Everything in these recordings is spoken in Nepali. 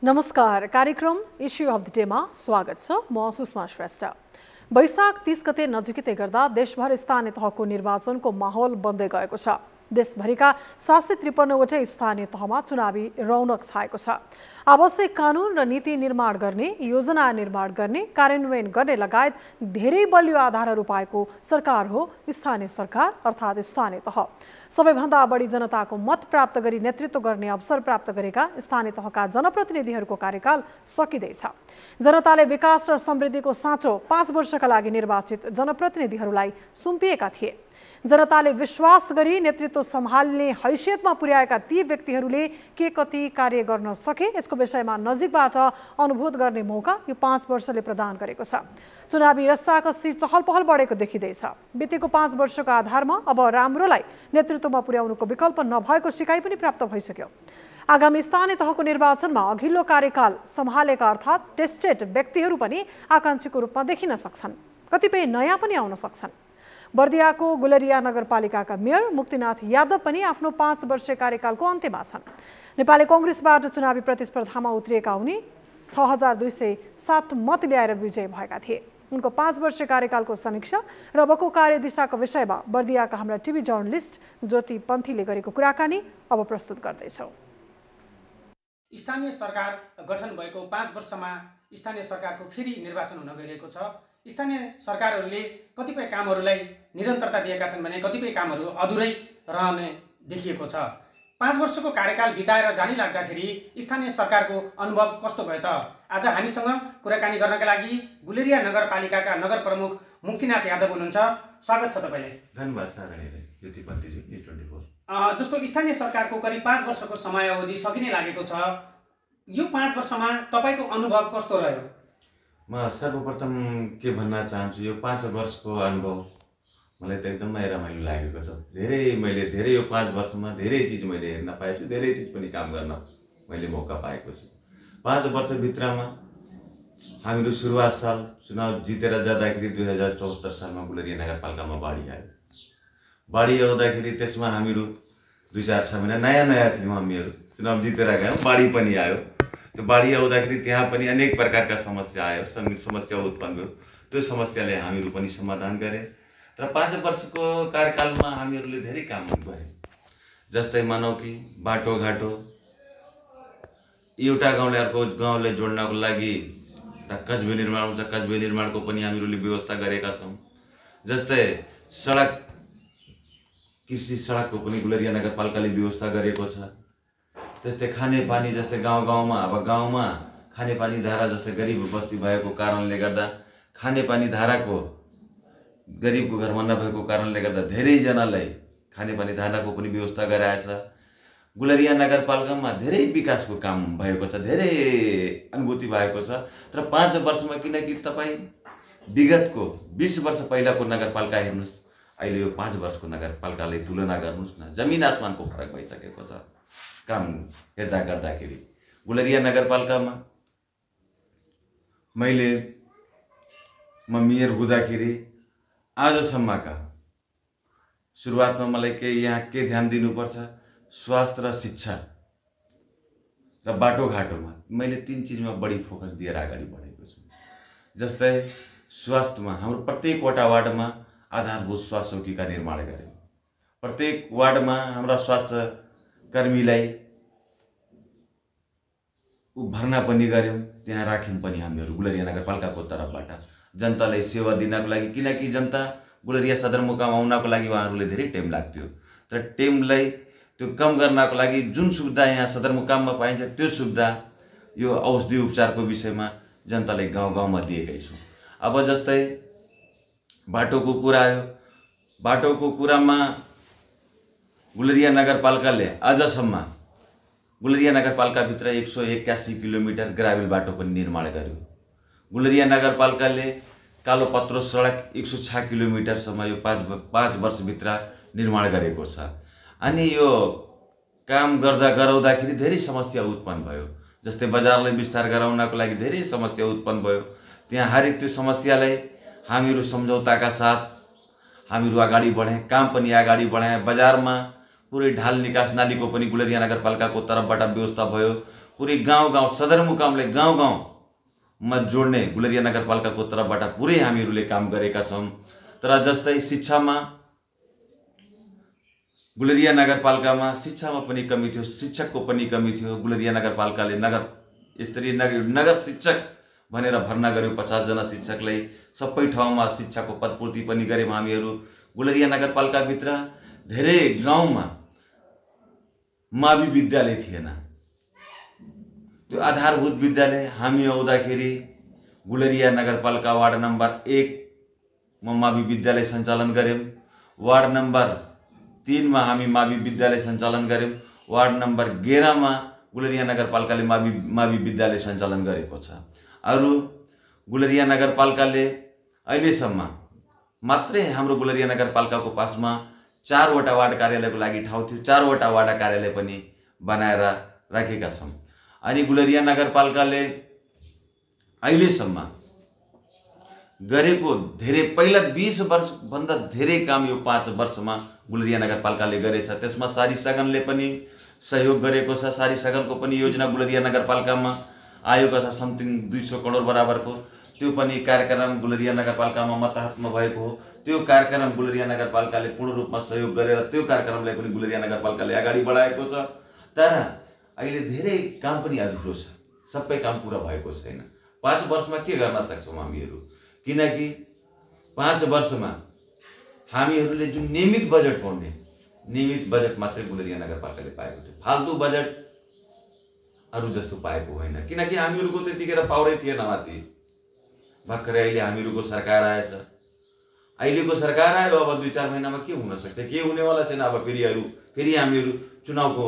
नमस्कार, कार्यक्रम इश्यू अफ द डेमा स्वागत छ। म सुषमा श्रेष्ठ। वैशाख 30 गते नजिकै गर्दा देशभर स्थानीय तहको निर्वाचनको माहौल बन्दै गएको छ। देशभरिका 753 वटै स्थानीय तहमा चुनावी रौनक छाएको छ। आवश्यक कानुन र नीति निर्माण गर्ने, योजना निर्माण गर्ने, कार्यान्वयन गर्ने लगायत धेरै बलियो आधारहरू पाएको सरकार हो स्थानीय सरकार अर्थात् स्थानीय तह। सबैभन्दा बढी जनताको मत प्राप्त गरी नेतृत्व गर्ने अवसर प्राप्त गरेका स्थानीय तहका जनप्रतिनिधिहरूको कार्यकाल सकिँदैछ। जनताले विकास र समृद्धिको साँचो 5 वर्षका लागि निर्वाचित जनप्रतिनिधिहरूलाई सुम्पिएका थिए। जनताले विश्वास गरी नेतृत्व सम्हाल्ने हैसियतमा पुर्याएका ती व्यक्तिहरूले के कति कार्य गर्न सके यसको विषयमा नजिकबाट अनुभूत गर्ने मौका यो 5 वर्षले प्रदान गरेको छ। चुनावी रस्साकस्सी चहल पहल बढेको देखिँदैछ। बितेको 5 वर्षको आधारमा अब राम्रोलाई नेतृत्वमा पुर्याउनुको विकल्प नभएको सिकाइ पनि प्राप्त भइसक्यो। आगामी स्थानीय तहको निर्वाचनमा अघिल्लो कार्यकाल सम्हालेका अर्थात् टेस्टेड व्यक्तिहरू पनि आकांक्षीको रूपमा देखिन सक्छन्। कतिपय नयाँ पनि आउन सक्छन्। बर्दियाको गुलरिया नगरपालिकाका मेयर मुक्तिनाथ यादव पनि आफ्नो 5 वर्षीय कार्यकालको अन्त्यमा छन्। नेपाली कांग्रेसबाट चुनावी प्रतिस्पर्धामा उत्रिएका उनी 6207 मत ल्याएर विजयी भएका थिए। उनको 5 वर्षीय कार्यकालको समीक्षा र अबको कार्यदिशाको विषयमा बर्दियाका हाम्रा टिभी जर्नलिस्ट ज्योति पन्थीले गरेको कुराकानी अब प्रस्तुत गर्दैछौँ। स्थानीय सरकार गठन भएको 5 वर्षमा स्थानीय सरकारको फेरि निर्वाचन हुन गइरहेको छ। स्थानीय सरकारहरूले कतिपय कामहरूलाई निरन्तरता दिएका छन् भने कतिपय कामहरू अधुरै रहने देखिएको छ। 5 वर्षको कार्यकाल बिताएर जानी लाग्दाखेरि स्थानीय सरकारको अनुभव कस्तो भयो त? आज हामीसँग कुराकानी गर्नका लागि गुलेरिया नगरपालिकाका नगर प्रमुख मुक्तिनाथ यादव हुनुहुन्छ। स्वागत छ तपाईलाई। धन्यवाद सर। ज्योति पन्थीजी E24। जस्तो स्थानीय सरकारको करिब 5 वर्षको समयावधि सकिने लागेको छ। यो 5 वर्षमा तपाईको अनुभव कस्तो रह्यो? म सर्वप्रथम के भन्न चाहन्छु, यो 5 वर्षको अनुभव मलाई त एकदमै रमाइलो लागेको छ। मैले यो 5 वर्षमा धेरै चिज मैले हेर्न पाएछु, धेरै चिज पनि काम गर्न मैले मौका पाएको छु। 5 वर्षभित्रमा हामीहरू सुरुवात साल चुनाव जितेर जाँदाखेरि 2074 सालमा गुलरिया नगरपालिकामा बाढी आयो। बाढी आउँदाखेरि त्यसमा हामीहरू 2-4 महिना नयाँ थियौँ। हामीहरू चुनाव जितेर गयौँ, बाढी पनि आयो। त्यो बाढी आउँदाखेरि त्यहाँ पनि अनेक प्रकारका समस्या आयो, समस्या उत्पन्न भयो। त्यो समस्याले हामीहरू पनि समाधान गरे। तर 5 वर्षको कार्यकालमा हामीहरूले धेरै काम गरे। जस्तै मानौ कि बाटोघाटो, एउटा गाउँले अर्को गाउँले जोड्नको लागि कस्बे निर्माण हुन्छ, कस्बे निर्माणको पनि हामीहरूले व्यवस्था गरेका छौँ। जस्तै सडक, कृषि सडकको पनि गुलरिया नगरपालिकाले व्यवस्था गरेको छ। त्यस्तै खानेपानी, जस्तै गाउँमा अब गाउँमा खानेपानी धारा, जस्तै गरिब बस्ती भएको कारणले गर्दा खानेपानी धाराको गरिबको घरमा नभएको कारणले गर्दा धेरैजनालाई खानेपानी धाराको पनि व्यवस्था गराएछ। गुलरिया नगरपालिकामा धेरै विकासको काम भएको छ, धेरै अनुभूति भएको छ। तर 5 वर्षमा, किनकि तपाईँ विगतको 20 वर्ष पहिलाको नगरपालिका हेर्नुहोस्, अहिले यो 5 वर्षको नगरपालिकाले तुलना गर्नुहोस् न, जमिन आसमानको फरक भइसकेको छ। काम हेर्दा गर्दाखेरि गुलरिया नगरपालिकामा म मेयर हुँदाखेरि आजसम्मका सुरुवातमा मलाई यहाँ के ध्यान दिनुपर्छ, स्वास्थ्य र शिक्षा र बाटोघाटोमा मैले 3 चिजमा बढी फोकस दिएर अगाडि बढेको छु। जस्तै स्वास्थ्यमा हाम्रो प्रत्येकवटा वार्डमा आधारभूत स्वास्थ्य चौकीका निर्माण गर्यौँ। प्रत्येक वार्डमा हाम्रा स्वास्थ्य कर्मीलाई भर्ना पनि गर्यौँ, त्यहाँ राख्यौँ पनि हामीहरू गुलरिया नगरपालिकाको तर्फबाट जनतालाई सेवा दिनको लागि। किनकि जनता गुलरिया सदरमुकाम आउनको लागि उहाँहरूले धेरै टाइम लाग्थ्यो। तर टाइमलाई त्यो कम गर्नको लागि जुन सुविधा यहाँ सदरमुकाममा पाइन्छ त्यो सुविधा यो औषधि उपचारको विषयमा जनताले गाउँमा दिएकै छौँ। अब जस्तै बाटोको कुरा आयो, बाटोको कुरामा गुलरिया नगरपालिकाले आजसम्म गुलरिया नगरपालिकाभित्र 181 किलोमिटर ग्राभेल बाटो पनि निर्माण गर्यो। गुलरिया नगरपालिकाले कालो पत्रो सडक 106 किलोमिटरसम्म यो 5 वर्षभित्र निर्माण गरेको छ। अनि यो काम गराउँदाखेरि धेरै समस्या उत्पन्न भयो। जस्तै बजारलाई विस्तार गराउनको लागि धेरै समस्या उत्पन्न भयो। त्यहाँ हरेक त्यो समस्यालाई हामीहरू सम्झौताका साथ हामीहरू अगाडि बढे, काम पनि अगाडि बढाए। बजारमा पुरै ढाल निकास नालीको पनि गुलरिया नगरपालिकाको तर्फबाट व्यवस्था भयो। पुरै गाउँ सदरमुकामलाई गाउँमा जोड्ने गुलरिया नगरपालिकाको तर्फबाट पुरै हामीहरूले काम गरेका छौँ। तर जस्तै शिक्षामा गुलरिया नगरपालिकामा शिक्षामा पनि कमी थियो, शिक्षकको पनि कमी थियो। गुलरिया नगरपालिकाले नगर शिक्षक भनेर भर्ना गर्यो। 50 जना शिक्षकलाई सबै ठाउँमा शिक्षाको पदपूर्ति पनि गर्यौँ हामीहरू। गुलरिया नगरपालिकाभित्र धेरै गाउँमा मावि विद्यालय थिएन। त्यो आधारभूत विद्यालय हामी आउँदाखेरि गुलरिया नगरपालिका वार्ड नम्बर 1 मा मावि विद्यालय सञ्चालन गर्यौँ। वार्ड नम्बर 3 मा हामी मावि विद्यालय सञ्चालन गर्यौँ। वार्ड नम्बर 11 मा गुलरिया नगरपालिकाले मावि विद्यालय सञ्चालन गरेको छ। अरू गुलरिया नगरपालिकाले अहिलेसम्म मात्रै हाम्रो गुलरिया नगरपालिकाको पासमा 4 वटा वार्ड कार्यालयको लागि ठाउँ थियो। 4 वटा वार्ड कार्यालय पनि बनाएर राखेका छौँ। अनि गुलरिया नगरपालिकाले अहिलेसम्म गरेको धेरै पहिला 20 वर्षभन्दा धेरै काम यो 5 वर्षमा गुलरिया नगरपालिकाले गरेछ। त्यसमा सारी सगनले पनि सहयोग गरेको छ। सारी सगनको पनि योजना गुलरिया नगरपालिकामा आएको छ, समथिङ 200 करोड बराबरको। त्यो पनि कार्यक्रम गुलरिया नगरपालिकामा मतहतमा भएको हो। त्यो कार्यक्रम गुलरिया नगरपालिकाले पूर्ण रूपमा सहयोग गरेर त्यो कार्यक्रमलाई पनि गुलरिया नगरपालिकाले अगाडि बढाएको छ। तर अहिले धेरै काम पनि अधुरो छ, सबै काम पुरा भएको छैन। 5 वर्षमा के गर्न सक्छौँ हामीहरू? किनकि 5 वर्षमा हामीहरूले जुन नियमित बजेट पाउने, नियमित बजेट मात्रै गुलरिया नगरपालिकाले पाएको थियो। फाल्तु बजेट अरू जस्तो पाएको होइन। किनकि हामीहरूको त्यतिखेर पावरै थिएन माथि। भर्खरै अहिले हामीहरूको सरकार आएछ। अहिलेको सरकार आयो, अब 2-4 महिनामा के हुन सक्छ? के हुनेवाला छैन। अब फेरि हामीहरू चुनावको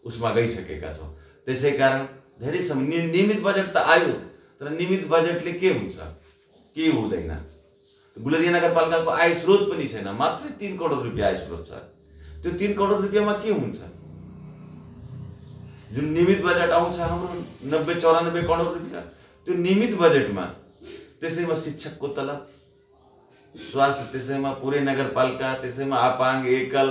उसमा गइसकेका छौँ। त्यसै कारण धेरै समय नियमित बजेट त आयो, तर नियमित बजेटले के हुन्छ, के हुँदैन। गुलरिया नगरपालिकाको आय स्रोत पनि छैन, मात्रै 3 करोड रुपियाँ आय स्रोत छ। त्यो 3 करोड रुपियाँमा के हुन्छ? जुन नियमित बजेट आउँछ हाम्रो 90-94 करोड रुपियाँ, त्यो नियमित बजेटमा त्यसैमा शिक्षकको तलब, स्वास्थ्य, त्यसैमा पुरै नगरपालिका, त्यसैमा आपाङ एकल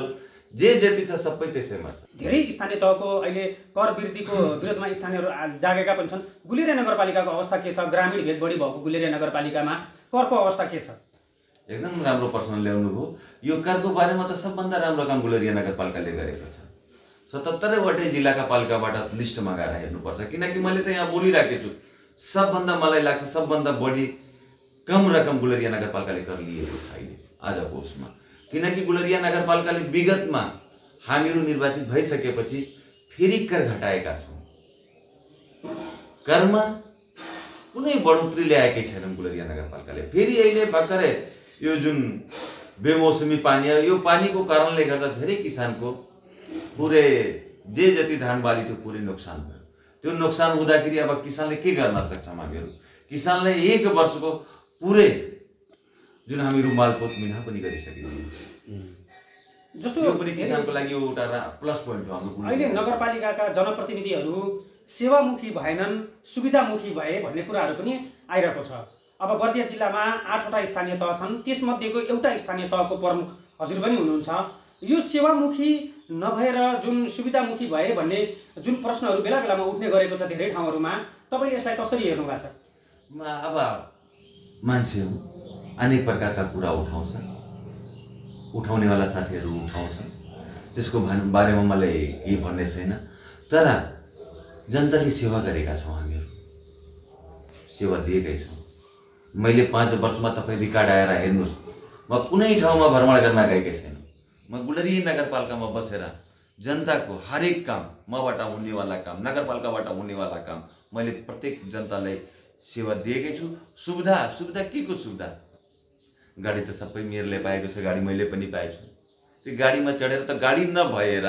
जे जति छ सबै त्यसैमा छ। धेरै स्थानीय तहको अहिले कर वृद्धिको विरोधमा स्थानीयहरू जागेका पनि छन्। गुलरिया नगरपालिकाको अवस्था के छ? ग्रामीण भेद बढी भएको गुलरिया नगरपालिकामा करको अवस्था के छ? एकदम राम्रो प्रश्न ल्याउनु भयो। यो करको बारेमा त सबभन्दा राम्रो काम गुलरिया नगरपालिकाले गरेको छ। 77 वटै जिल्लाका पालिकाबाट लिस्ट मगाएर हेर्नुपर्छ। किनकि मैले त यहाँ बोलिराखेको छु, सबभन्दा मलाई लाग्छ सबभन्दा बढी कम रकम गुलरिया नगरपालिकाले कर लिएको छ अहिले आजको उसमा। किनकि गुलरिया नगरपालिकाले विगतमा हामीहरू निर्वाचित भइसकेपछि फेरि कर घटाएका छौँ। करमा कुनै बढोत्तरी ल्याएकै छैनन् गुलरिया नगरपालिकाले। फेरि अहिले भर्खरै यो जुन बेमौसमी पानी आयो, यो पानीको कारणले गर्दा धेरै किसानको पुरै जे जति धान बाली थियो पुरै नोक्सान भयो। त्यो नोक्सान हुँदाखेरि अब किसानले के गर्न सक्छौँ हामीहरू? किसानले 1 वर्षको पुरै जुन हामीहरू मालपोत मिना पनि गरिसकेको जस्तो यो पनि किसानको लागि एउटा प्लस पोइन्ट हो हाम्रो। अहिले नगरपालिकाका जनप्रतिनिधिहरू सेवामुखी भएनन्, सुविधामुखी भए भन्ने कुराहरू पनि आइरहेको छ। अब बर्दिया जिल्लामा 8 वटा स्थानीय तह छन्। त्यसमध्येको एउटा स्थानीय तहको प्रमुख हजुर पनि हुनुहुन्छ। यो सेवामुखी नभएर जुन सुविधामुखी भए भन्ने जुन प्रश्नहरू बेला बेलामा उठ्ने गरेको छ धेरै ठाउँहरूमा, तपाईँले यसलाई कसरी हेर्नु भएको छ? अब मान्छे हो, अनेक प्रकारका कुरा उठाउँछ, उठाउनेवाला साथीहरू उठाउँछ। त्यसको बारेमा मलाई केही भन्ने छैन। तर जनताले सेवा गरेका छौँ, हामीहरू सेवा दिएकै छौँ। मैले 5 वर्षमा तपाईँ रिकर्ड आएर हेर्नुहोस्, म कुनै ठाउँमा भ्रमण गर्न गएकै छैन। म गुलरिया नगरपालिकामा बसेर जनताको हरेक काम, मबाट हुनेवाला काम, नगरपालिकाबाट हुनेवाला काम मैले प्रत्येक जनतालाई सेवा दिएकै छु। सुविधा के को सुविधा? गाडी त सबै मेयरले पाएको छ, गाडी मैले पनि पाएछु। त्यो गाडीमा चढेर त गाडी नभएर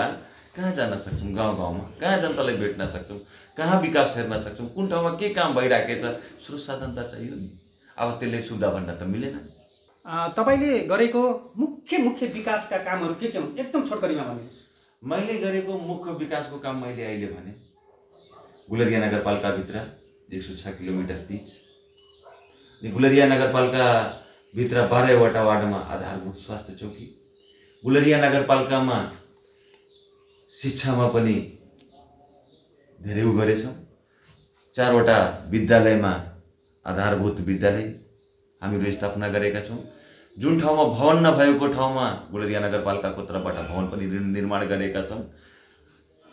कहाँ जान सक्छौँ? गाउँमा कहाँ जनतालाई भेट्न सक्छौँ? कहाँ विकास हेर्न सक्छौँ? कुन ठाउँमा के काम भइराखेको छ? स्रोत साधन त चाहियो नि। अब त्यसले सुविधा भन्न त मिलेन। तपाईँले गरेको मुख्य विकासका कामहरू के हुन्? एकदम छोटकरीमा भन्नुहोस्। मैले गरेको मुख्य विकासको काम मैले अहिले भने गुलरिया नगरपालिकाभित्र 106 किलोमिटर पिच, गुलरिया नगरपालिकाभित्र 12 वटा वार्डमा आधारभूत स्वास्थ्य चौकी, गुलरिया नगरपालिकामा शिक्षामा पनि धेरै उ गरेछौँ। 4वटा विद्यालयमा आधारभूत विद्यालय हामीहरू स्थापना गरेका छौँ। जुन ठाउँमा भवन नभएको ठाउँमा गुलरिया नगरपालिकाको तर्फबाट भवन पनि निर्माण गरेका छौँ।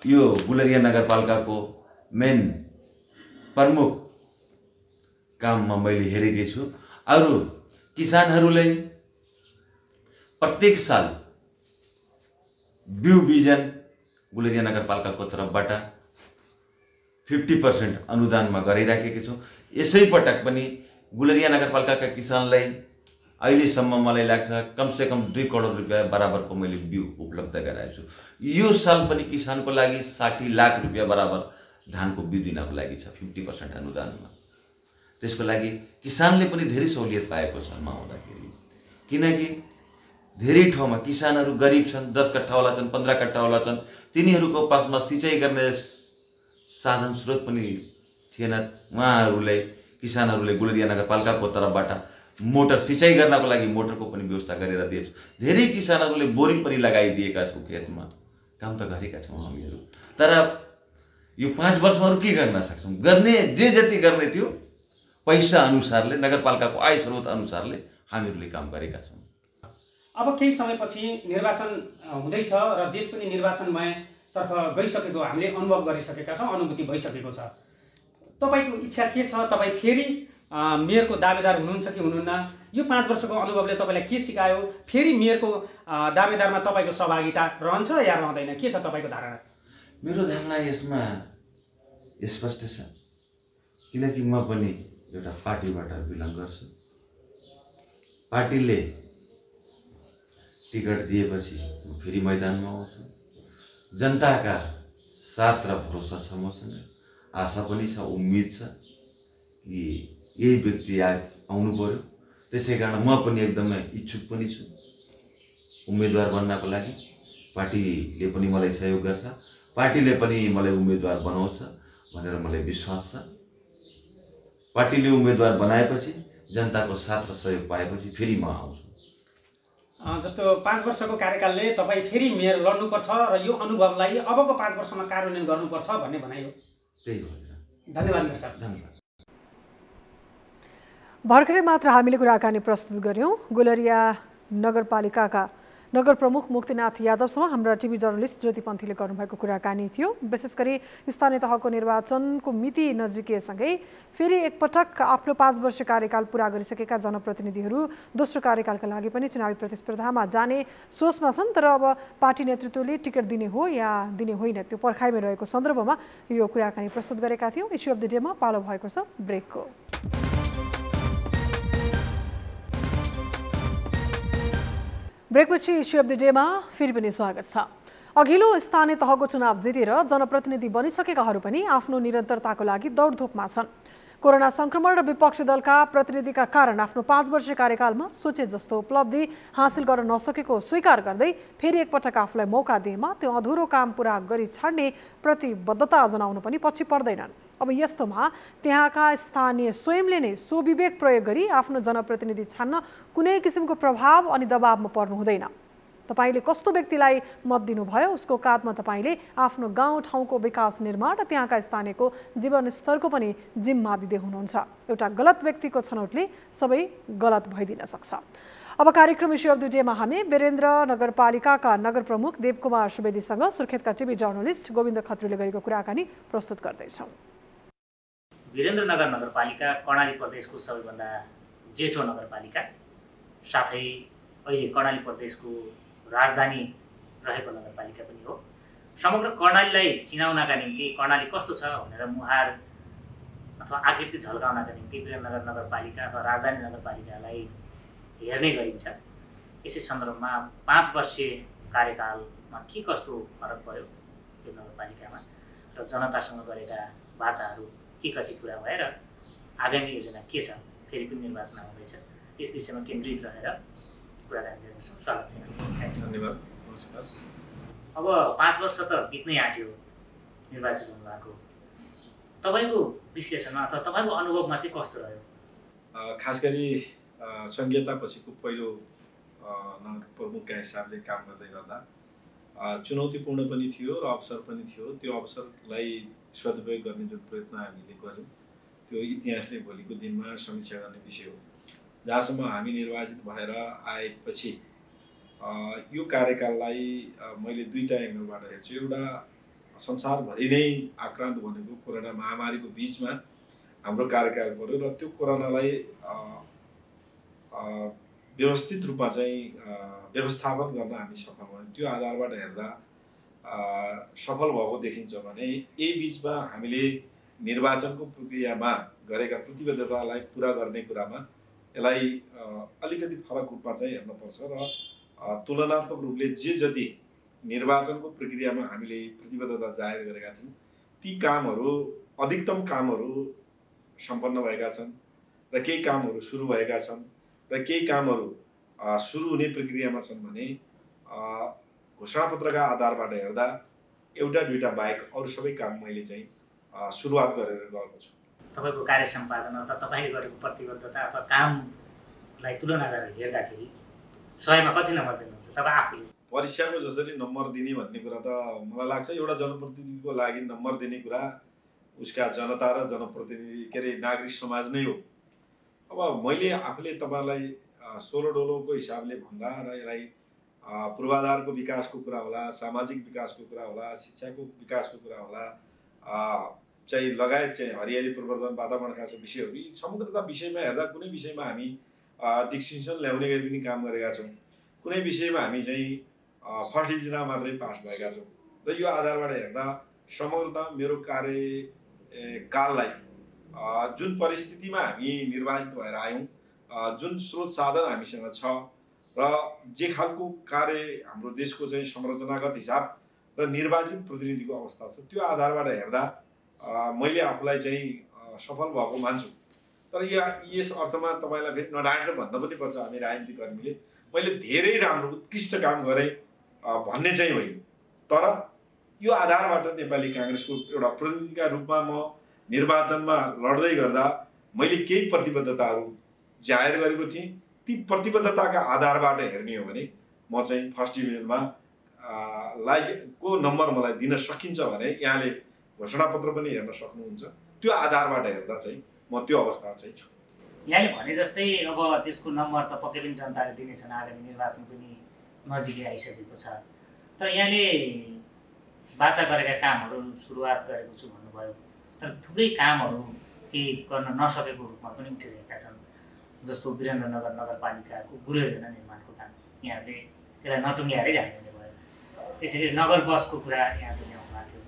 यो गुलरिया नगरपालिकाको मेन प्रमुख काममा मैले हेरेकै छु। अरू किसानहरूलाई प्रत्येक साल बिउ बिजन गुलरिया नगरपालिकाको तर्फबाट 50% अनुदानमा गराइराखेका छौँ। यसै पटक पनि गुलरिया नगरपालिकाका किसानलाई अहिलेसम्म मलाई लाग्छ कमसे कम 2 करोड रुपियाँ बराबरको मैले बिउ उपलब्ध गराएको छु। यो साल पनि किसानको लागि 60 लाख रुपियाँ बराबर धानको बिउ दिनको लागि छ 50% अनुदानमा। त्यसको लागि किसानले पनि धेरै सहुलियत पाएको छ नआउँदाखेरि। किनकि धेरै ठाउँमा किसानहरू गरिब छन्, 10 कट्ठावाला छन्, 15 कट्ठावाला छन्। तिनीहरूको पासमा सिँचाइ गर्ने साधन स्रोत पनि थिएन। उहाँहरूलाई किसानहरूले गुलरिया नगरपालिकाको तर्फबाट मोटर सिँचाइ गर्नको लागि मोटरको पनि व्यवस्था गरेर दिएछु। धेरै किसानहरूले बोरिङ पनि लगाइदिएका छौँ खेतमा। काम त गरेका छौँ हामीहरू। तर यो 5 वर्षमा के गर्न सक्छौँ? गर्ने जे जति गर्ने थियो पैसा अनुसारले, नगरपालिकाको आय स्रोत अनुसारले हामीहरूले काम गरेका छौँ। अब केही समयपछि निर्वाचन हुँदैछ र देश पनि निर्वाचनमयतर्फ गइसकेको हामीले अनुभव गरिसकेका छौँ, अनुभूति भइसकेको छ। तपाईँको इच्छा के छ? तपाईँ फेरि मेयरको दावेदार हुनुहुन्छ कि हुनुहुन्न? यो 5 वर्षको अनुभवले तपाईँलाई के सिकायो? फेरि मेयरको दावेदारमा तपाईँको सहभागिता रहन्छ या रहँदैन? के छ तपाईँको धारणा? मेरो धारणा यसमा स्पष्ट छ। किनकि म पनि एउटा पार्टीबाट बिलङ गर्छु। पार्टीले टिकट दिएपछि म फेरि मैदानमा आउँछु। जनताका साथ र भरोसा छ मसँग, आशा पनि छ, उम्मिद छ कि यही व्यक्ति आउनु पर्यो। त्यसै कारण म पनि एकदमै इच्छुक पनि छु उम्मेदवार बन्नको लागि। पार्टीले पनि मलाई सहयोग गर्छ, पार्टीले पनि मलाई उम्मेदवार बनाउँछ भनेर मलाई विश्वास छ। पार्टीले उम्मेदवार बनाएपछि, जनताको साथ र सहयोग पाएपछि फेरि म आउँछु। जस्तो 5 वर्षको कार्यकालले तपाईँ फेरि मेयर लड्नुपर्छ र यो अनुभवलाई अबको 5 वर्षमा कार्यान्वयन गर्नुपर्छ भन्ने भनाइ हो। त्यही हो। धन्यवाद मेयर साहब। धन्यवाद। भर्खरै मात्र हामीले कुराकानी प्रस्तुत गर्यौं गुलरिया नगरपालिकाका नगर प्रमुख मुक्तिनाथ यादवसँग हाम्रा टिभी जर्नलिस्ट ज्योति पन्थीले गर्नुभएको कुराकानी थियो। विशेष गरी स्थानीय तहको निर्वाचनको मिति नजिकिएसँगै फेरि एकपटक आफ्नो 5 वर्ष कार्यकाल पूरा गरिसकेका जनप्रतिनिधिहरू दोस्रो कार्यकालका लागि पनि चुनावी प्रतिस्पर्धामा जाने सोचमा छन्। तर अब पार्टी नेतृत्वले टिकट दिने हो या दिने होइन त्यो पर्खाइमा रहेको सन्दर्भमा यो कुराकानी प्रस्तुत गरेका थियौँ। इस्यु अफ द डेमा पालो भएको छ ब्रेकको। ब्रेकपछि इस्यु अफ द डेमा फेरि पनि स्वागत छ। अघिल्लो स्थानीय तहको चुनाव जितेर जनप्रतिनिधि बनिसकेकाहरू पनि आफ्नो निरन्तरताको लागि दौडधुपमा छन्। कोरोना संक्रमण र विपक्षी दलका प्रतिनिधिका कारण आफ्नो 5 वर्ष कार्यकालमा सोचे जस्तो उपलब्धि हासिल गर्न नसकेको स्वीकार गर्दै फेरि एकपटक आफूलाई मौका दिएमा त्यो अधुरो काम पूरा गरी छाड्ने प्रतिबद्धता जनाउनु पनि पछि पर्दैनन्। अब यस्तोमा त्यहाँका स्थानीय स्वयंले नै स्वविवेक प्रयोग गरी आफ्नो जनप्रतिनिधि छान्न कुनै किसिमको प्रभाव अनि दबावमा पर्नु हुँदैन। तपाईले कस्तो व्यक्तिलाई मत दिनुभयो उसको काँधमा तपाईले आफ्नो गाउँ ठाउँको विकास निर्माण र त्यहाँका स्थानीयको जीवनस्तरको पनि जिम्मा दिँदै हुनुहुन्छ। एउटा गलत व्यक्तिको छनौटले सबै गलत भइदिन सक्छ। अब कार्यक्रम इस्यु अफ द डेमा हामी वीरेन्द्र नगरपालिकाका नगर प्रमुख देवकुमार सुवेदीसँग सुर्खेतका टिभी जर्नलिस्ट गोविन्द खत्रीले गरेको कुराकानी प्रस्तुत गर्दैछौँ। वीरेन्द्रनगर नगरपालिका कर्णाली प्रदेशको सबैभन्दा जेठो नगरपालिका, साथै अहिले कर्णाली प्रदेशको राजधानी रहेको नगरपालिका पनि हो। समग्र कर्णालीलाई चिनाउनका निम्ति कर्णाली कस्तो छ भनेर मुहार अथवा आकृति झल्काउनका निम्ति वीरेन्द्रनगर नगरपालिका अथवा राजधानी नगरपालिकालाई हेर्ने गरिन्छ। यसै सन्दर्भमा 5 वर्षीय कार्यकालमा के कस्तो फरक पर्यो यो नगरपालिकामा र जनतासँग गरेका वाचाहरू के कति पुरा भएर आगामी योजना के छ, फेरि पनि निर्वाचन आउँदैछ, यस विषयमा केन्द्रित रहेर कुराकानी गर्नेछौँ। स्वागत छ। धन्यवाद। नमस्कार। अब 5 वर्ष त बित्नै आँट्यो निर्वाचित हुनुभएको, तपाईँको विश्लेषणमा अथवा तपाईँको अनुभवमा चाहिँ कस्तो रह्यो? खास गरी संहितापछिको पहिलो नगर प्रमुखका हिसाबले काम गर्दै गर्दा चुनौतीपूर्ण पनि थियो र अवसर पनि थियो। त्यो अवसरलाई सदुपयोग गर्ने जुन प्रयत्न हामीले गऱ्यौँ त्यो इतिहासले भोलिको दिनमा समीक्षा गर्ने विषय हो। जहाँसम्म हामी निर्वाचित भएर आएपछि यो कार्यकाललाई मैले दुईटा एङ्गलबाट हेर्छु। एउटा संसारभरि नै आक्रान्त भनेको कोरोना महामारीको बिचमा हाम्रो कार्यकाल पर्यो र त्यो कोरोनालाई व्यवस्थित रूपमा चाहिँ व्यवस्थापन गर्न हामी सफल भयौँ। त्यो आधारबाट हेर्दा सफल भएको देखिन्छ भने यही बिचमा हामीले निर्वाचनको प्रक्रियामा गरेका प्रतिबद्धतालाई पुरा गर्ने कुरामा यसलाई अलिकति फरक रूपमा चाहिँ हेर्नुपर्छ र तुलनात्मक रूपले जति निर्वाचनको प्रक्रियामा हामीले प्रतिबद्धता जाहेर गरेका थियौँ ती कामहरू अधिकतम कामहरू सम्पन्न भएका छन् र केही कामहरू सुरु भएका छन् र केही कामहरू सुरु हुने प्रक्रियामा छन् भने घोषणापत्रका आधारबाट हेर्दा एउटा दुईटा बाहेक अरू सबै काम मैले चाहिँ सुरुवात गरेर गएको छु। तपाईँको कार्य सम्पादन अथवा तपाईँले गरेको प्रतिबद्धता अथवा कामलाई तुलना गरेर हेर्दाखेरि 100मा कति नम्बर दिनुहुन्छ तपाईँ आफूले? परीक्षाको जसरी नम्बर दिने भन्ने कुरा त मलाई लाग्छ एउटा जनप्रतिनिधिको लागि नम्बर दिने कुरा उसका जनता र जनप्रतिनिधि के अरे नागरिक समाज नै हो। अब मैले आफूले तपाईँलाई सोलो डोलोको हिसाबले भन्दा र यसलाई पूर्वाधारको विकासको कुरा होला, सामाजिक विकासको कुरा होला, शिक्षाको विकासको कुरा होला, चाहिँ लगायत चाहिँ हरियाली प्रवर्धन वातावरण खालको विषयहरू यी समग्रता विषयमा हेर्दा कुनै विषयमा हामी डिस्टिङ्सन ल्याउने गरी पनि काम गरेका छौँ, कुनै विषयमा हामी चाहिँ फर्स्ट डिभिजनमा मात्रै पास भएका छौँ र यो आधारबाट हेर्दा समग्रता मेरो कार्यकाललाई जुन परिस्थितिमा हामी निर्वाचित भएर आयौँ, जुन स्रोत साधन हामीसँग छ र जे खालको कार्य हाम्रो देशको चाहिँ संरचनागत हिसाब र निर्वाचित प्रतिनिधिको अवस्था छ त्यो आधारबाट हेर्दा मैले आफूलाई चाहिँ सफल भएको मान्छु। तर यस अर्थमा तपाईँलाई फेरि नडाँटेर भन्न पनि पर्छ हामी राजनीतिक कर्मीले मैले धेरै राम्रो उत्कृष्ट काम गरेँ भन्ने चाहिँ होइन। तर यो आधारबाट नेपाली काङ्ग्रेसको एउटा प्रतिनिधिका रूपमा म निर्वाचनमा लड्दै गर्दा मैले केही प्रतिबद्धताहरू जाहेर गरेको थिएँ। ती प्रतिबद्धताका आधारबाट हेर्ने हो भने म चाहिँ फर्स्ट डिभिजनमा को नम्बर मलाई दिन सकिन्छ भने यहाँले घोषणापत्र पनि हेर्न सक्नुहुन्छ। त्यो आधारबाट हेर्दा चाहिँ म त्यो अवस्थामा चाहिँ छु। यहाँले भने जस्तै अब त्यसको नम्बर त पक्कै पनि जनताले दिनेछन्, आगामी निर्वाचन पनि नजिकै आइसकेको छ। तर यहाँले बाचा गरेका कामहरू सुरुवात गरेको छु भन्नुभयो, तर थुप्रै कामहरू केही गर्न नसकेको रूपमा पनि उठिरहेका छन्। जस्तो वीरेन्द्रनगर नगरपालिकाको गृह योजना निर्माणको काम यहाँले त्यसलाई नटुङ्ग्याएरै जाने भयो। त्यसै गरी नगर बसको कुरा यहाँ ल्याउनु भएको थियो।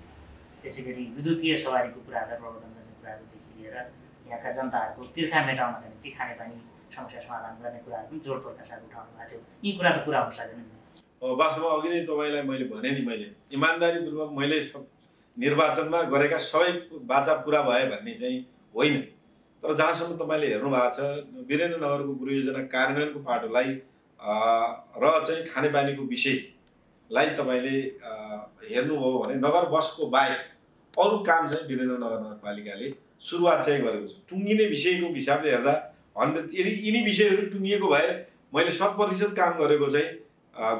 त्यसै गरी विद्युतीय सवारीको कुराहरूलाई प्रवर्धन गर्ने कुराहरूदेखि लिएर यहाँका जनताहरूको तिर्खा मेटाउनका निम्ति खानेपानी समस्या समाधान गर्ने कुराहरू पनि जोडतोडका साथ उठाउनु भएको थियो। यी कुरा त पुरा हुन सक्दैन नि। वास्तवमा अघि नै तपाईँलाई मैले भने नि, मैले इमान्दारीपूर्वक मैले निर्वाचनमा गरेका सबै बाचा पुरा भए भन्ने चाहिँ होइन। तर जहाँसम्म तपाईँले हेर्नु भएको छ वीरेन्द्रनगरको गृह योजना कार्यान्वयनको पाटोलाई र चाहिँ खानेपानीको विषयलाई तपाईँले हेर्नुभयो भने नगर बसको बाहेक अरू काम चाहिँ वीरेन्द्रनगर नगरपालिकाले सुरुवात चाहिँ गरेको छ। टुङ्गिने विषयको हिसाबले हेर्दा यदि यिनी विषयहरू टुङ्गिएको भए मैले 100% काम गरेको चाहिँ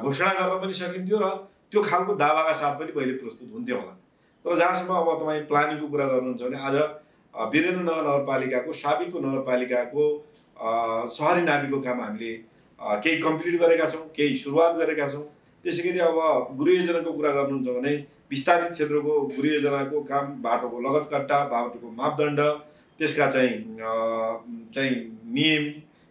घोषणा गर्न पनि सकिन्थ्यो र त्यो खालको दावाका साथ पनि पहिले प्रस्तुत हुन्थ्यो होला। तर जहाँसम्म अब तपाईँ प्लानिङको कुरा गर्नुहुन्छ भने आज वीरेन्द्रनगर नगरपालिकाको साबिकको नगरपालिकाको सहरी नाभिको काम हामीले केही कम्प्लिट गरेका छौँ, केही सुरुवात गरेका छौँ। त्यसै गरी अब गृह योजनाको कुरा गर्नुहुन्छ भने विस्तारित क्षेत्रको गृह योजनाको काम, बाटोको लगतकट्टा, बाटोको मापदण्ड, त्यसका चाहिँ नियम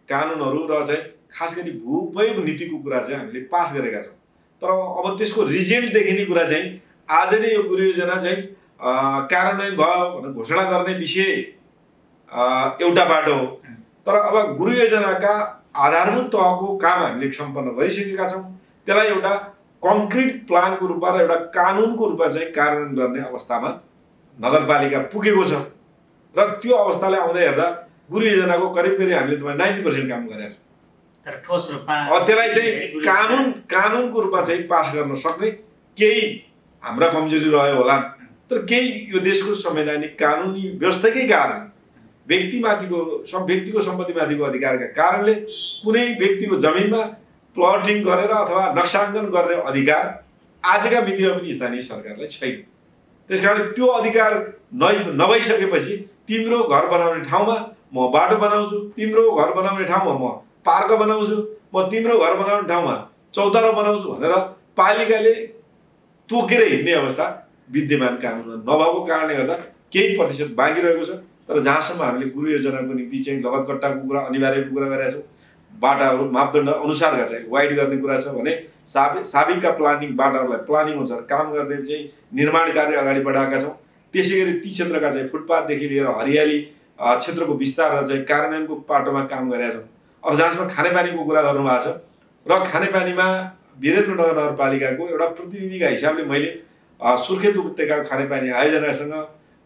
कानुनहरू र चाहिँ खास गरी भूउपयोग नीतिको कुरा चाहिँ हामीले पास गरेका छौँ। तर अब त्यसको रिजल्ट देखिने कुरा चाहिँ आज नै यो गृह योजना चाहिँ कार्यान्वयन भयो भनेर घोषणा गर्ने विषय एउटा बाटो हो। तर अब गृह योजनाका आधारभूत तहको काम हामीले सम्पन्न गरिसकेका छौँ। त्यसलाई एउटा कङ्क्रिट प्लानको रूपमा र एउटा कानुनको रूपमा चाहिँ कार्यान्वयन गर्ने अवस्थामा नगरपालिका पुगेको छ र त्यो अवस्थालाई आउँदै हेर्दा गृह योजनाको करिब हामीले 90% काम गरेका छौँ। तर ठोस रूपमा त्यसलाई चाहिँ कानुनको रूपमा चाहिँ पास गर्न सक्ने केही हाम्रा कमजोरी रह्यो होला। तर केही यो देशको संवैधानिक कानुनी व्यवस्थाकै कारण व्यक्तिको सम्पत्तिमाथिको अधिकारका कारणले कुनै व्यक्तिको जमिनमा प्लटिङ गरेर अथवा नक्साङ्कन गर्ने अधिकार आजका मितिमा पनि स्थानीय सरकारलाई छैन। त्यसकारण त्यो अधिकार नभइसकेपछि तिम्रो घर बनाउने ठाउँमा म बाटो बनाउँछु, तिम्रो घर बनाउने ठाउँमा म पार्क बनाउँछु, म तिम्रो घर बनाउने ठाउँमा चौतारो बनाउँछु भनेर पालिकाले तोकेर हिँड्ने अवस्था विद्यमान कानुनमा नभएको कारणले गर्दा केही प्रतिशत बाँकी रहेको छ। तर जहाँसम्म हामीले गुरु योजनाको निम्ति चाहिँ लगतकट्टाको कुरा अनिवार्यको कुरा गरेका छौँ, बाटाहरू मापदण्ड अनुसारका चाहिँ वाइड गर्ने कुरा छ भने साबिकका प्लानिङ बाटाहरूलाई प्लानिङ अनुसार काम गर्ने चाहिँ निर्माण कार्य अगाडि बढाएका छौँ। त्यसै गरी ती क्षेत्रका चाहिँ फुटपाथदेखि लिएर हरियाली क्षेत्रको विस्तार र चाहिँ कार्यान्वयनको पाटोमा काम गरेका छौँ। अब जहाँसम्म खानेपानीको कुरा गर्नुभएको छ र खानेपानीमा वीरेन्द्रनगर नगरपालिकाको एउटा प्रतिनिधिका हिसाबले मैले सुर्खेत उपत्यकाको खानेपानी आयोजनासँग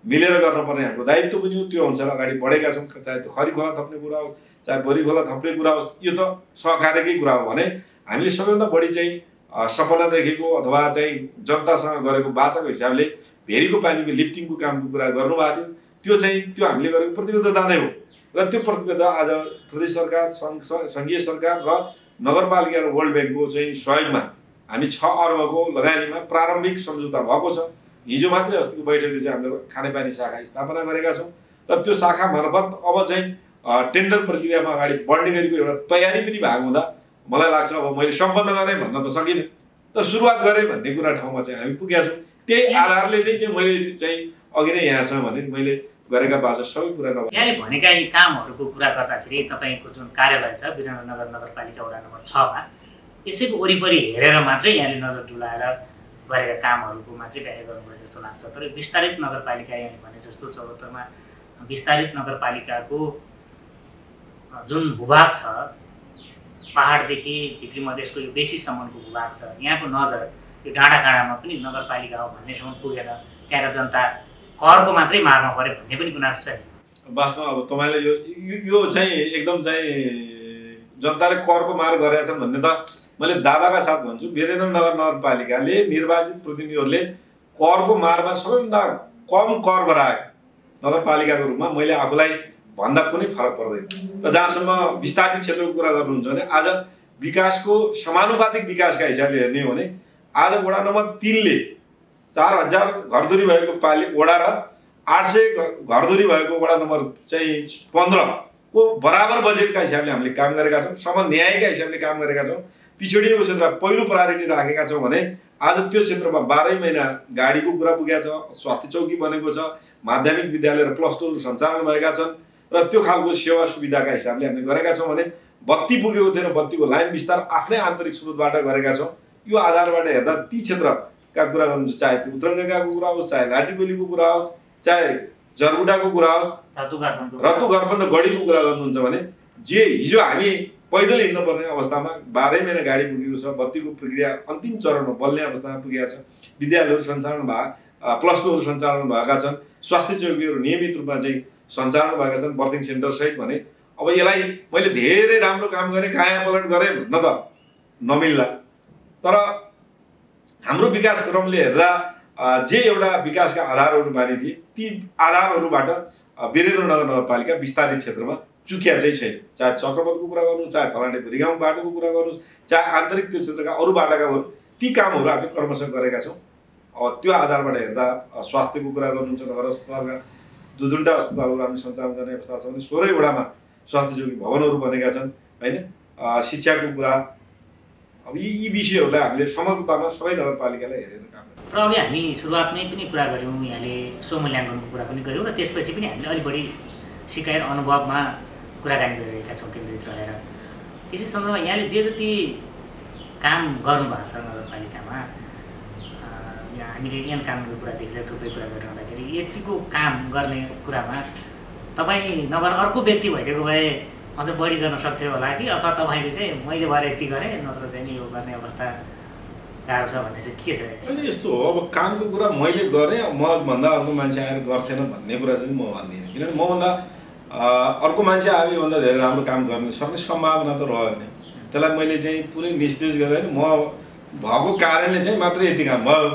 मिलेर गर्नुपर्ने हाम्रो दायित्व पनि हो। त्यो अनुसार अगाडि बढेका छौँ। चाहे त्यो खरी खोला थप्ने कुरा होस्, चाहे बोरी खोला थप्ने कुरा होस्, यो त सहकार्यकै कुरा हो भने हामीले सबैभन्दा बढी चाहिँ सपना देखेको अथवा चाहिँ जनतासँग गरेको बाचाको हिसाबले भेरीको पानीको लिफ्टिङको कामको कुरा गर्नुभएको थियो। त्यो हामीले गरेको प्रतिबद्धता नै हो र त्यो प्रतिबद्धता आज प्रदेश सरकार, सङ्घीय सरकार र नगरपालिका र वर्ल्ड ब्याङ्कको चाहिँ सहयोगमा हामी 6 अर्बको लगानीमा प्रारम्भिक सम्झौता भएको छ। हिजो मात्रै अस्तिको बैठकले चाहिँ हामीले खानेपानी शाखा स्थापना गरेका छौँ र त्यो शाखा मार्फत अब चाहिँ टेन्डर प्रक्रियामा अगाडि बढ्ने गरीको एउटा तयारी पनि भएको हुँदा मलाई लाग्छ अब मैले सम्पन्न गरेँ भन्न त सकिनँ, तर सुरुवात गरेँ भन्ने कुरा ठाउँमा चाहिँ हामी पुगेका छौँ। त्यही आधारले नै चाहिँ मैले चाहिँ अघि नै यहाँ छ भने मैले गरेका बाचा सबै कुरा नभए यहाँले भनेका यी कामहरूको कुरा गर्दाखेरि तपाईँको जुन कार्यालय छ वीरेन्द्रनगर नगरपालिका वडा नम्बर 6 मा यसैको वरिपरि हेरेर मात्रै यहाँले नजर डुलाएर गरेका कामहरूको मात्रै व्याख्या गर्नुभयो जस्तो लाग्छ। तर विस्तारित नगरपालिका यहाँले भने जस्तो 74 मा विस्तारित नगरपालिकाको जुन भूभाग छ पहाडदेखि भित्री मधेसको यो बेसीसम्मको भूभाग छ, यहाँको नजर यो डाँडाकाँडामा पनि नगरपालिका हो भन्नेसम्म पुगेर त्यहाँका जनता करको मात्रै मार्न पर्यो भन्ने पनि गुनासो छ। वास्तवमा अब तपाईँले यो चाहिँ एकदम चाहिँ जनताले करको मार गरेका छन् भन्ने त मैले दावाका साथ भन्छु। वीरेन्द्रनगर नगरपालिकाले निर्वाचित प्रतिनिधिहरूले करको मारमा सबैभन्दा कम कर बढाएको नगरपालिकाको रूपमा मैले आफूलाई भन्दा कुनै फरक पर्दैन। र जहाँसम्म विस्तारित क्षेत्रको कुरा गर्नुहुन्छ भने आज विकासको समानुपातिक विकासका हिसाबले हेर्ने हो भने आज वडा नम्बर 3 ले 4000 घरधुरी भएको वडा र 800 घरधुरी भएको वडा नम्बर चाहिँ 15 को बराबर बजेटका हिसाबले हामीले काम गरेका छौँ। समन्यायका हिसाबले काम गरेका छौँ। पिछडिएको क्षेत्र पहिलो प्रायोरिटी राखेका छौँ भने आज त्यो क्षेत्रमा 12 महिना गाडीको कुरा पुगेको छ, स्वास्थ्य चौकी बनेको छ, माध्यमिक विद्यालय र प्लस 2 सञ्चालन भएका छन् र त्यो खालको सेवा सुविधाका हिसाबले हामीले गरेका छौँ भने बत्ती पुगेको थिएन, बत्तीको लाइन विस्तार आफ्नै आन्तरिक स्रोतबाट गरेका छौँ। यो आधारबाट हेर्दा ती क्षेत्रका कुरा गर्नुहुन्छ, चाहे त्यो उत्रङ्गाको कुरा होस्, चाहे लाटीगोलीको कुरा होस्, चाहे जरबुटाको कुरा होस्, रतुघरपन गढीको कुरा गर्नुहुन्छ भने जे हिजो हामी पैदल हिँड्न पर्ने अवस्थामा 12 महिना गाडी पुगेको छ, बत्तीको प्रक्रिया अन्तिम चरणमा बल्ने अवस्थामा पुगेका छ, विद्यालयहरू सञ्चालन प्लस 2 सञ्चालन भएका छन्, स्वास्थ्य चौकीहरू नियमित रूपमा चाहिँ सञ्चालन भएका छन् बर्थिङ सेन्टर सहित भने अब यसलाई मैले धेरै राम्रो काम गरेँ, काया पलट गरेँ भन्न त नमिल्ला। तर हाम्रो विकास क्रमले हेर्दा जे एउटा विकासका आधारहरू मानि थिए ती आधारहरूबाट वीरेन्द्रनगर नगरपालिका विस्तारित क्षेत्रमा चुकिया चाहिँ छैन। चाहे चक्रपथको कुरा गर्नु, चाहे फलाने भुरीगाउँ बाटोको कुरा गर्नु, चाहे आन्तरिक त्यो क्षेत्रका अरू बाटाका ती कामहरू हामीले क्रमशः गरेका छौँ। त्यो आधारबाट हेर्दा स्वास्थ्यको कुरा गर्नुहुन्छ, नगर अस्पतालका 2-2 अस्पतालहरू हामीले सञ्चालन गर्ने अवस्था छ भने 16 वडामा स्वास्थ्य चौकी भवनहरू बनेका छन् होइन। शिक्षाको कुरा अब यी विषयहरूलाई हामीले समग्रतामा सबै नगरपालिकालाई हेरेर काम गर्छौँ। र अघि हामी सुरुवातमै पनि कुरा गऱ्यौँ, यहाँले स्वमूल्याङ्कनको कुरा पनि गऱ्यौँ र त्यसपछि पनि हामीले अलिक बढी सिकाइ र अनुभवमा कुराकानी गरिरहेका छौँ केन्द्रित रहेर। यसै सन्दर्भमा यहाँले जे जति काम गर्नुभएको छ नगरपालिकामा, हामीले ऐन कानुनको कुरादेखि लिएर थुप्रै कुरा गरिरहँदाखेरि यतिको काम गर्ने कुरामा तपाईँ नभएर अर्को व्यक्ति भइदिएको भए अझ बढी गर्न सक्थ्यो होला कि, अथवा तपाईँले चाहिँ मैले भएर यति गरेँ नत्र चाहिँ नि यो गर्ने अवस्था गाह्रो छ भन्ने चाहिँ के छ? अहिले यस्तो हो, अब कामको कुरा मैले गरेँ, मभन्दा अर्को मान्छे आएर गर्थेन भन्ने कुरा चाहिँ म भन्दिनँ। किनभने मभन्दा अर्को मान्छे आयो भन्दा धेरै राम्रो काम गर्न सक्ने सम्भावना त रह्यो नि। त्यसलाई मैले चाहिँ पुरै निर्देश गरेर म भएको कारणले चाहिँ मात्रै यति काम भयो,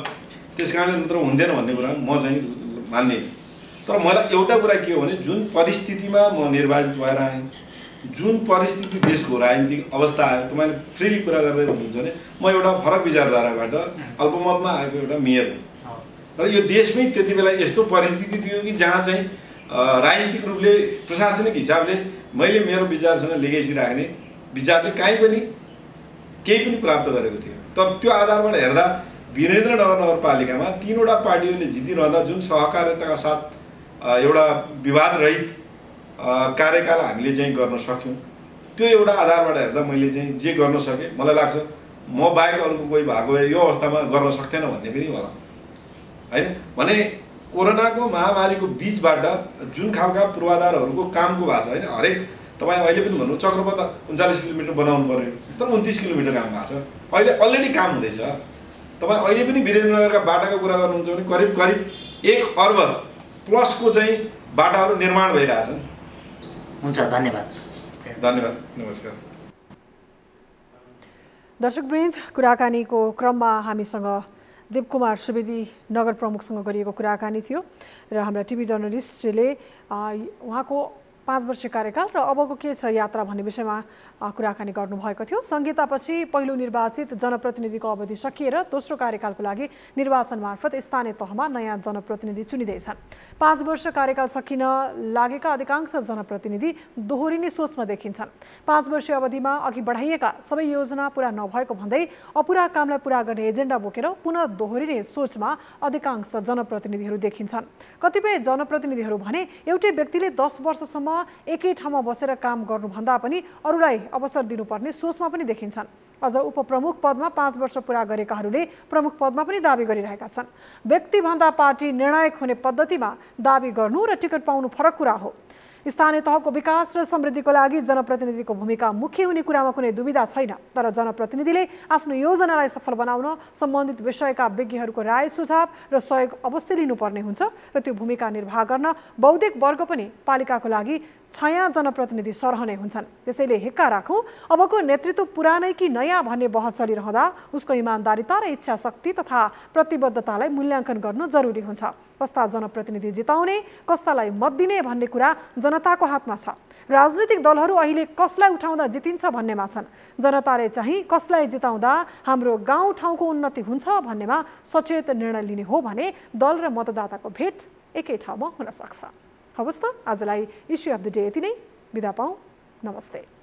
त्यस कारणले मात्र हुँदैन भन्ने कुरा म चाहिँ मान्दिनँ। तर मलाई एउटा कुरा के हो भने जुन परिस्थितिमा म निर्वाचित भएर आएँ, जुन परिस्थिति देशको राजनीतिक अवस्था आयो तपाईँले फ्रिली कुरा गर्दै हुनुहुन्छ भने म एउटा फरक विचारधाराबाट अल्पमतमा आएको एउटा मेयर हुँ र यो देशमै त्यति बेला यस्तो परिस्थिति थियो कि जहाँ चाहिँ राजनीतिक रूपले प्रशासनिक हिसाबले मैले मेरो विचारसँग लिगेसी राख्ने विचारले काहीँ पनि केही पनि प्राप्त गरेको थियो। तर त्यो आधारबाट हेर्दा वीरेन्द्रनगर नगरपालिकामा 3वटा पार्टीहरूले जितिरहँदा जुन सहकारिताका साथ एउटा विवाद रहित कार्यकाल हामीले चाहिँ गर्न सक्यौँ, त्यो एउटा आधारबाट हेर्दा मैले चाहिँ जे गर्न सकेँ मलाई लाग्छ म बाहेक अरूको कोही भएको भए यो अवस्थामा गर्न सक्थेन भन्ने पनि होला हैन। भने कोरोनाको महामारीको बीचबाट जुन खालका पूर्वाधारहरूको कामको भएको छ हैन, हरेक तपाईँ अहिले पनि भन्नु चक्रपथ 39 किलोमिटर बनाउनु पर्यो तर 29 किलोमिटर काम भएको छ, अहिले अलरेडी काम हुँदैछ। तपाईँ अहिले पनि वीरेन्द्रनगरका बाटाको कुरा गर्नुहुन्छ भने करिब करिब 1 अर्ब प्लसको चाहिँ बाटाहरू निर्माण भइरहेछन्। हुन्छ, धन्यवाद। धन्यवाद, नमस्कार। दर्शकवृन्द, कुराकानीको क्रममा हामीसँग देवकुमार सुवेदी नगर प्रमुखसँग गरिएको कुराकानी थियो र हाम्रा टिभी जर्नलिस्टले उहाँको 5 वर्षीय कार्यकाल र अबको के छ यात्रा भन्ने विषयमा कुराकानी गर्नुभएको थियो। संहितापछि पहिलो निर्वाचित जनप्रतिनिधिको अवधि सकिएर दोस्रो कार्यकालको लागि निर्वाचन मार्फत स्थानीय तहमा नयाँ जनप्रतिनिधि चुनिँदैछन्। 5 वर्ष कार्यकाल सकिन लागेका अधिकांश जनप्रतिनिधि दोहोरिने सोचमा देखिन्छन्। 5 वर्षीय अवधिमा अघि बढाइएका सबै योजना पूरा नभएको भन्दै अपुरा कामलाई पूरा गर्ने एजेन्डा बोकेर पुनः दोहोरिने सोचमा अधिकांश जनप्रतिनिधिहरू देखिन्छन्। कतिपय जनप्रतिनिधिहरू भने एउटै व्यक्तिले 10 वर्षसम्म एकै ठाउँमा बसेर काम गर्नुभन्दा पनि अरूलाई अवसर दिनुपर्ने सोचमा पनि देखिन्छन्। अझ उपप्रमुख पदमा 5 वर्ष पूरा गरेकाहरूले प्रमुख पदमा पनि दाबी गरिरहेका छन्। व्यक्तिभन्दा पार्टी निर्णायक हुने पद्धतिमा दाबी गर्नु र टिकट पाउनु फरक कुरा हो। स्थानीय तहको विकास र समृद्धिको लागि जनप्रतिनिधिको भूमिका मुख्य हुने कुरामा कुनै दुविधा छैन, तर जनप्रतिनिधिले आफ्नो योजनालाई सफल बनाउन सम्बन्धित विषयका विज्ञहरूको राय सुझाव र सहयोग अवश्य लिनुपर्ने हुन्छ र त्यो भूमिका निर्वाह गर्न बौद्धिक वर्ग पनि पालिकाको लागि छाया जनप्रतिनिधि सरहने हुन्छन्। त्यसैले हिक्का राखौँ, अबको नेतृत्व पुरानै कि नयाँ भन्ने बहस चलिरहँदा उसको इमान्दारिता र इच्छा शक्ति तथा प्रतिबद्धतालाई मूल्याङ्कन गर्नु जरुरी हुन्छ। कस्ता जनप्रतिनिधि जिताउने, कस्तालाई मत दिने भन्ने कुरा जनताको हातमा छ। राजनीतिक दलहरू अहिले कसलाई उठाउँदा जितिन्छ भन्नेमा छन्। जनताले चाहिँ कसलाई जिताउँदा हाम्रो गाउँठाउँको उन्नति हुन्छ भन्नेमा सचेत निर्णय लिने हो भने दल र मतदाताको भेट एकै ठाउँमा हुन सक्छ। हवस् त, आजलाई इस्यु अफ द डे यति नै। बिदा पाऊँ। नमस्ते।